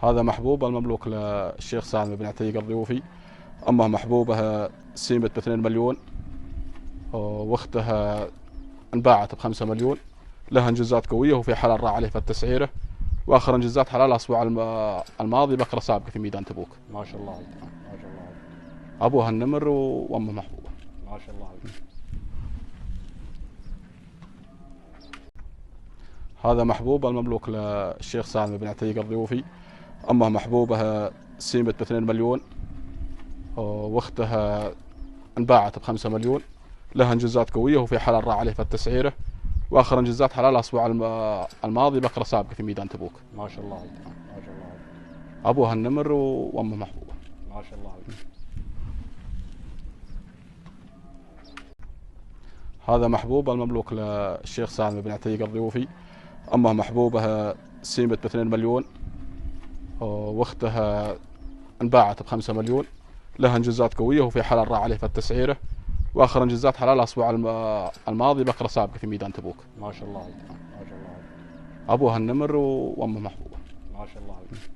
هذا محبوب المملوك للشيخ سالم بن عتيق الضيوفي. أمه محبوبة سيمت ب2 مليون، واختها انباعت ب5 مليون. لها انجازات قوية وفي حلال راح عليه في التسعيرة، واخر انجازات حلال الاسبوع الماضي بكرة سابقة في ميدان تبوك. ما شاء الله عليك، ما شاء الله عليك، ابوها النمر وامه محبوبة. ما شاء الله عليك. هذا محبوب المملوك للشيخ سالم بن عتيق الضيوفي. أمه محبوبة سيمت ب2 مليون، واختها انباعت ب5 مليون. لها انجازات قوية وفي حلال راح عليه في التسعيرة، واخر انجازات حلال الاسبوع الماضي بكرة سابقة في ميدان تبوك. ما شاء الله عليك، ما شاء الله عليك، ابوها النمر وامه محبوبة. ما شاء الله عليك. هذا محبوب المملوك للشيخ سالم بن عتيق الضيوفي. أمه محبوبة سيمت ب2 مليون، واختها انباعت ب5 مليون. لها انجازات قوية وفي حلال راح عليه في التسعيرة، واخر انجازات حلال الاسبوع الماضي بكرة سابقة في ميدان تبوك. ما شاء الله عليك، ما شاء الله عليك، ابوها النمر وامه محبوبة. ما شاء الله عليك.